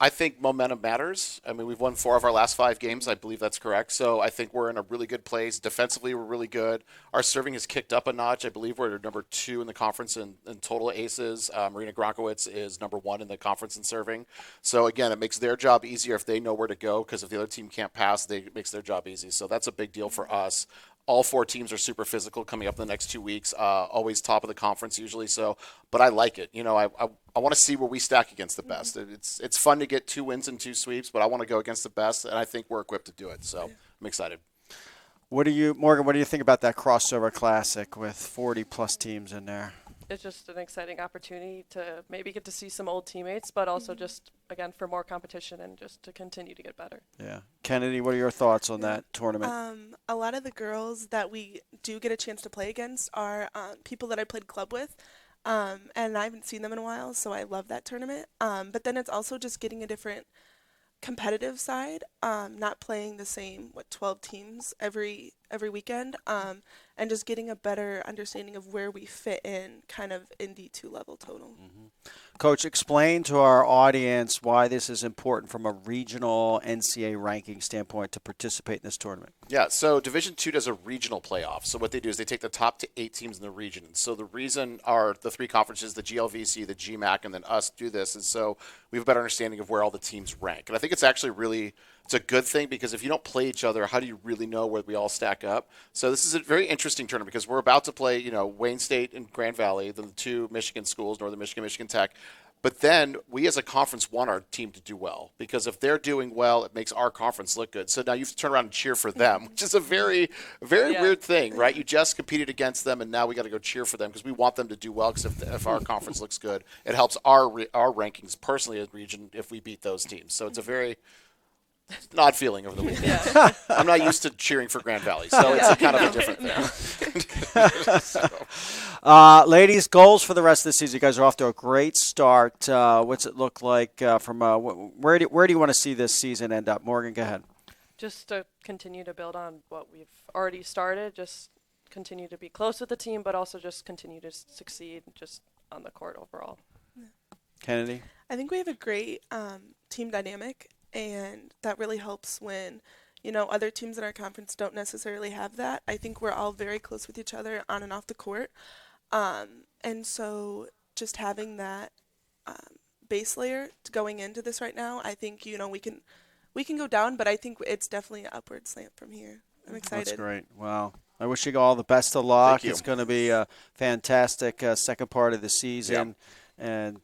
I think momentum matters. I mean, we've won 4 of our last 5 games. I believe that's correct. So I think we're in a really good place. Defensively, we're really good. Our serving has kicked up a notch. I believe we're number 2 in the conference in total aces. Marina Gronkowitz is number 1 in the conference in serving. So, again, it makes their job easier if they know where to go, because if the other team can't pass, it makes their job easy. So that's a big deal for us. All 4 teams are super physical coming up in the next 2 weeks. Always top of the conference usually. So, but I like it. I want to see where we stack against the best. It's fun to get 2 wins and 2 sweeps, but I want to go against the best, and I think we're equipped to do it. So I'm excited. Morgan, what do you think about that crossover classic with 40-plus teams in there? It's just an exciting opportunity to maybe get to see some old teammates, but also just, again, for more competition and just to continue to get better. Yeah. Kennedy, what are your thoughts on that tournament? A lot of the girls that we do get a chance to play against are people that I played club with, and I haven't seen them in a while, so I love that tournament. But then it's also just getting a different competitive side, not playing the same 12 teams every weekend, and just getting a better understanding of where we fit in kind of in D2 level total. Coach, explain to our audience why this is important from a regional NCAA ranking standpoint to participate in this tournament. Yeah, so Division II does a regional playoff. So what they do is they take the top 8 teams in the region. So the reason the 3 conferences, the GLVC, the GMAC, and then us do this is so we have a better understanding of where all the teams rank. And I think it's actually it's a good thing because if you don't play each other, how do you really know where we all stack up? So this is a very interesting tournament because we're about to play, Wayne State and Grand Valley, the 2 Michigan schools, Northern Michigan, Michigan Tech. But then we as a conference want our team to do well because if they're doing well, it makes our conference look good. So now you have to turn around and cheer for them, which is a very, very weird thing, right? You just competed against them, and now we got to go cheer for them because we want them to do well because if our conference looks good, it helps our rankings personally as a region if we beat those teams. So it's a very an odd feeling over the weekend. I'm not used to cheering for Grand Valley, so it's a kind of a different thing. Ladies, goals for the rest of the season. You guys are off to a great start. What's it look like from where do you want to see this season end up? Morgan, go ahead. Just to continue to build on what we've already started, just continue to be close with the team, but also just continue to succeed just on the court overall. Kennedy? I think we have a great team dynamic, and that really helps when, other teams in our conference don't necessarily have that. I think we're all very close with each other on and off the court. And so just having that base layer going into this right now, I think, we can go down, but I think it's definitely an upward slant from here. I'm excited. That's great. Wow. I wish you all the best of luck. Thank you. It's going to be a fantastic second part of the season. Yep. And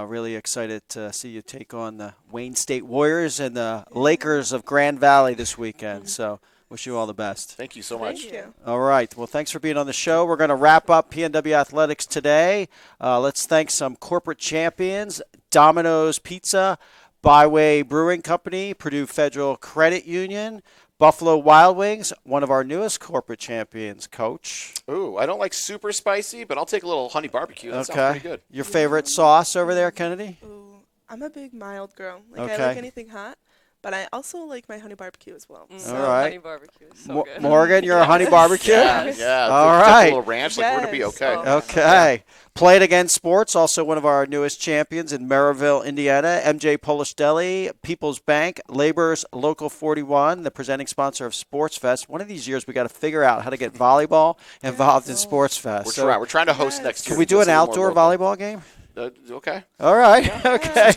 really excited to see you take on the Wayne State Warriors and the Lakers of Grand Valley this weekend. So wish you all the best. Thank you so much. Thank you. All right. Well, thanks for being on the show. We're going to wrap up PNW Athletics today. Let's thank some corporate champions, Domino's Pizza, Byway Brewing Company, Purdue Federal Credit Union, Buffalo Wild Wings, one of our newest corporate champions, Coach. Ooh, I don't like super spicy, but I'll take a little honey barbecue. That sounds pretty good. Your favorite sauce over there, Kennedy? Ooh, I'm a big mild girl. I Okay. like anything hot, but I also like my honey barbecue as well. All right. Honey barbecue is so good. Morgan, you're a honey barbecue? Yeah. All Just right. a little ranch, we're going to be Yes. okay. Oh. Okay. Played Against Sports, also one of our newest champions in Maryville, Indiana. MJ Polish Deli, People's Bank, Labor's Local 41, the presenting sponsor of Sports Fest. One of these years we got to figure out how to get volleyball involved in Sports Fest. We're trying to host next year. Can we do Just an a little outdoor more local. volleyball game? Okay. All right. Okay.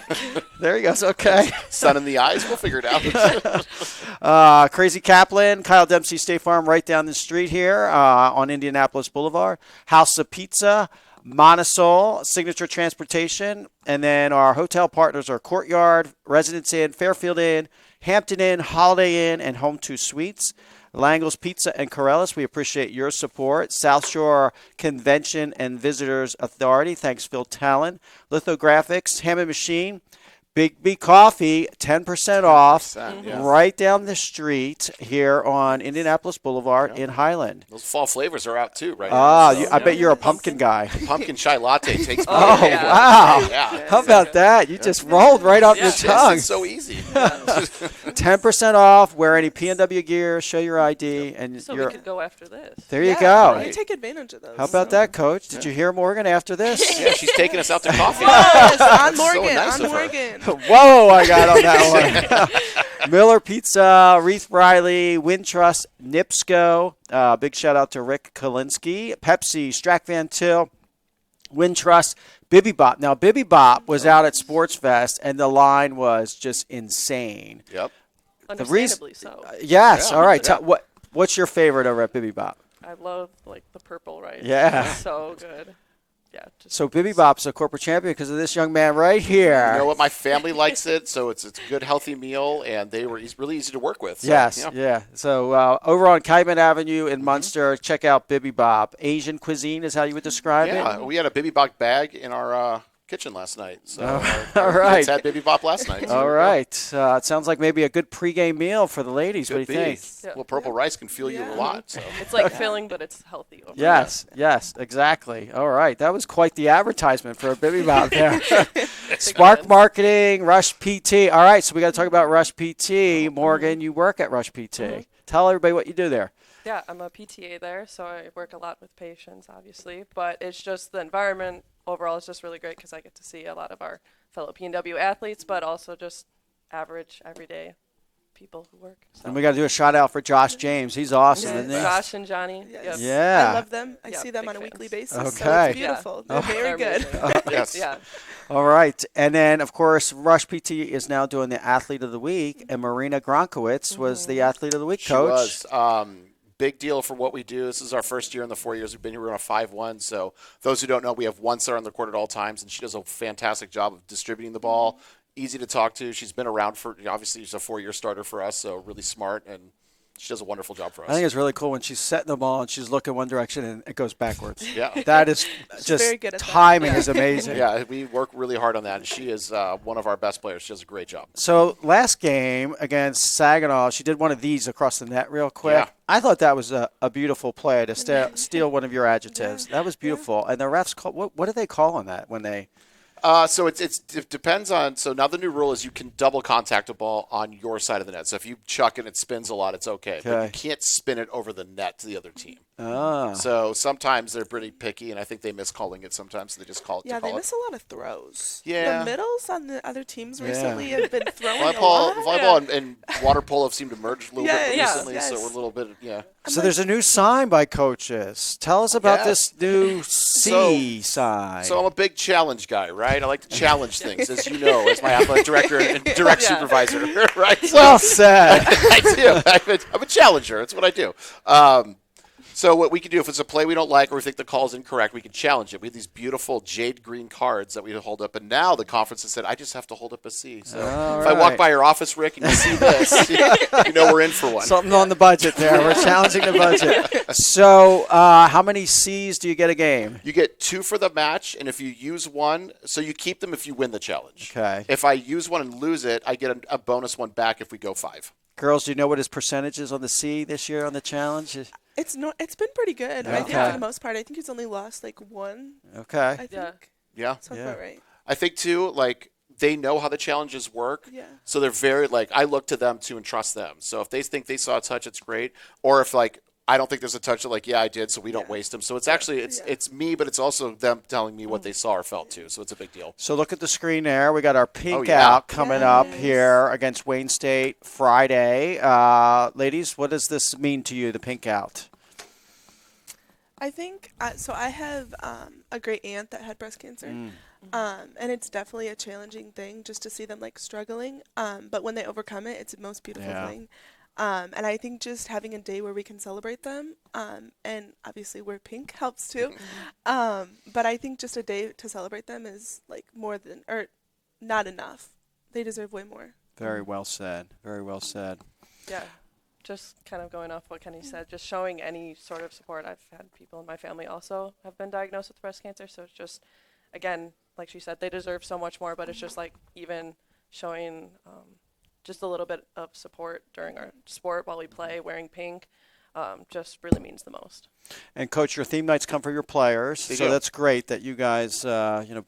There he goes. Okay. Sun in the eyes. We'll figure it out. Crazy Kaplan, Kyle Dempsey State Farm right down the street here on Indianapolis Boulevard. House of Pizza, Monosol, Signature Transportation, and then our hotel partners are Courtyard, Residence Inn, Fairfield Inn, Hampton Inn, Holiday Inn, and Home 2 Suites. Langle's Pizza and Corellis, we appreciate your support. South Shore Convention and Visitors Authority, thanks Phil Talon. Lithographics, Hammond Machine, Big B Coffee, 10% off, yeah. right down the street here on Indianapolis Boulevard in Highland. Those fall flavors are out too, right? Ah, now, so, I bet you're a pumpkin guy. pumpkin chai latte takes. Oh, yeah. wow. Yeah. How about that? You just rolled right off your Yes, tongue. it's so easy. 10% off, wear any PNW gear, show your ID, and So you're we could go after this. there you Yeah, go. We take advantage of those. How about that, Coach? Did you hear Morgan after this? Yeah, she's taking us out to coffee. Yes, on That's so Morgan, nice on of her. Morgan. Whoa, I got on that one. Miller Pizza, Reith Riley, Wintrust, NIPSCO. Big shout out to Rick Kalinsky. Pepsi, Strack Van Til, Wintrust, Bibby Bop. Now, Bibby Bop was out at Sports Fest, and the line was just insane. Yep. Understandably so. Yes, Yeah, all right. yeah. What's your favorite over at Bibby Bop? I love the purple rice. Yeah. It's so good. Yeah. Just So Bibby Bop's a corporate champion because of this young man right here. You know what? My family likes it, so it's a good, healthy meal, and they were really easy to work with. So, Yes, yeah. So over on Kaiman Avenue Mm-hmm. in Munster, check out Bibby Bop. Asian cuisine is how you would describe Yeah, it? we had a Bibi Bop bag in our kitchen last night. So all right. kids had Bibi Bop last night. So All there we go. right. It sounds like maybe a good pregame meal for the ladies. Could what do you be. think? Yeah. Well, purple rice can fuel you a lot. So. it's like filling, but it's healthy. Overall. Yes, exactly. All right. That was quite the advertisement for a Bibby Bop there. Spark fans. Marketing, Rush PT. All right, so we got to talk about Rush PT. Morgan, you work at Rush PT. Tell everybody what you do there. Yeah, I'm a PTA there, so I work a lot with patients, obviously. But it's just the environment overall is just really great because I get to see a lot of our fellow PNW athletes, but also just average, everyday people who work. So. And we got to do a shout out for Josh James. He's awesome, Yes. isn't he? Josh and Johnny. Yes. Yep. Yeah. I love them. I Yeah, see them big on a fans. weekly basis. Okay. So it's beautiful. Yeah. They're very good. amazing. Yes. Yeah. All right. And then, of course, Rush PT is now doing the Athlete of the Week, and Marina Gronkowitz was the Athlete of the Week She coach. was. Big deal for what we do. This is our first year in the 4 years we've been here. We're on a 5-1. So those who don't know, we have one star on the court at all times, and she does a fantastic job of distributing the ball. Easy to talk to. She's been around for, obviously, she's a 4-year starter for us, so really smart, and she does a wonderful job for us. I think it's really cool when she's setting the ball and she's looking one direction and it goes backwards. Yeah. That is just very good at that. timing is amazing. Yeah, we work really hard on that, and she is one of our best players. She does a great job. So last game against Saginaw, she did one of these across the net real quick. Yeah. I thought that was a beautiful play to steal one of your adjectives. That was beautiful. And the refs call, what do they call on that when they? So it depends on. So now the new rule is you can double contact a ball on your side of the net. So if you chuck and it spins a lot, it's okay. But Okay. you can't spin it over the net to the other team. Ah. So sometimes they're pretty picky, and I think they miss calling it sometimes. So they just call it. Yeah, to call they it. miss a lot of throws. Yeah. The middles on the other teams Yeah. recently have been throwing a Volleyball, lot. and water polo have seemed to merge a little bit Yes, recently, yes. so we're a little bit, yeah. So there's a new sign by coaches. Tell us about Yeah. this new C sign. So I'm a big challenge guy, right? I like to challenge things, as you know, as my athletic director and direct Yeah. supervisor, right? well said. I do. I'm a challenger. That's what I do. So what we can do if it's a play we don't like or we think the call is incorrect, we can challenge it. We have these beautiful jade green cards that we hold up, and now the conference has said I just have to hold up a C. So All if I walk right. by your office, Rick, and you see this, you know we're in for one. Something on the budget there. We're challenging the budget. So how many C's do you get a game? You get 2 for the match, and if you use one, so you keep them if you win the challenge. Okay. If I use one and lose it, I get a bonus one back if we go 5. Girls, do you know what his percentage is on the C this year on the challenge? It's been pretty good. I think Okay. for the most part, I think he's only lost like one. Okay. I think. Yeah. Yeah. Sounds Yeah. about right. I think, too, like, they know how the challenges work. Yeah. So they're very, like, I look to them, too, and trust them. So if they think they saw a touch, it's great. Or if, like, I don't think there's a touch, they're like, yeah, I did, so we don't waste them. So it's actually, it's me, but it's also them telling me what they saw or felt, too. So it's a big deal. So look at the screen there. We got our pink yeah. out coming up here against Wayne State Friday. Ladies, what does this mean to you, the pink out? I think so. I have a great aunt that had breast cancer, and it's definitely a challenging thing just to see them like struggling. But when they overcome it, it's the most beautiful Yeah. thing. And I think just having a day where we can celebrate them, and obviously wear pink helps too. But I think just a day to celebrate them is like more than or not enough. They deserve way more. Very well said. Very well said. Yeah. Just kind of going off what Kenny said, just showing any sort of support. I've had people in my family also have been diagnosed with breast cancer, so it's just, again, like she said, they deserve so much more, but it's just like even showing just a little bit of support during our sport while we play, wearing pink, just really means the most. And, Coach, your theme nights come for your players, They so do. that's great that you guys,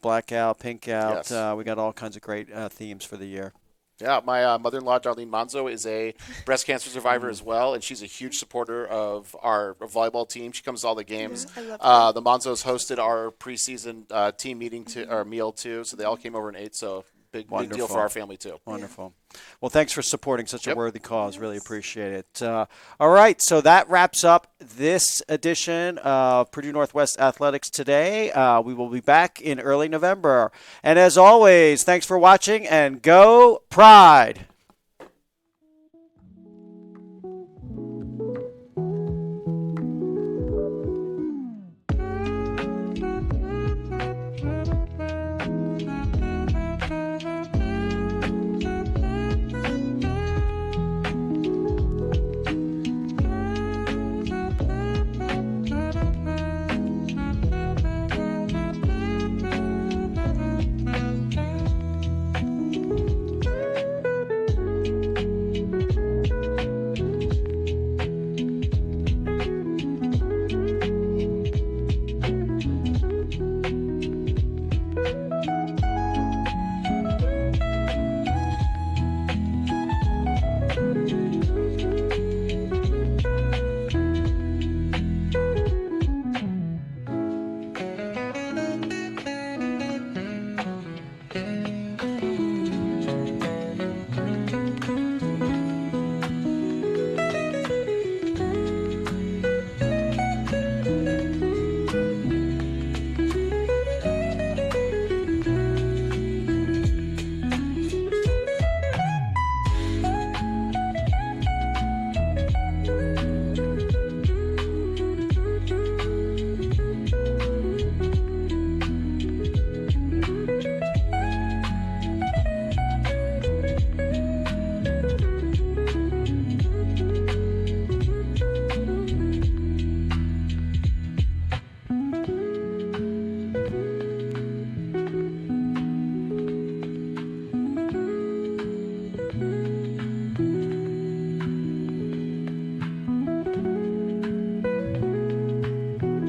black out, pink out. Yes. We got all kinds of great themes for the year. Yeah, my mother-in-law, Darlene Manzo, is a breast cancer survivor as well, and she's a huge supporter of our volleyball team. She comes to all the games. I love The Manzos hosted our preseason team meeting or meal, too, so they all came over and ate, so big deal Wonderful. for our family, too. Wonderful. Well, thanks for supporting such a Yep. worthy cause. Really appreciate it. All right, so that wraps up this edition of Purdue Northwest Athletics Today. We will be back in early November. And as always, thanks for watching, and go Pride!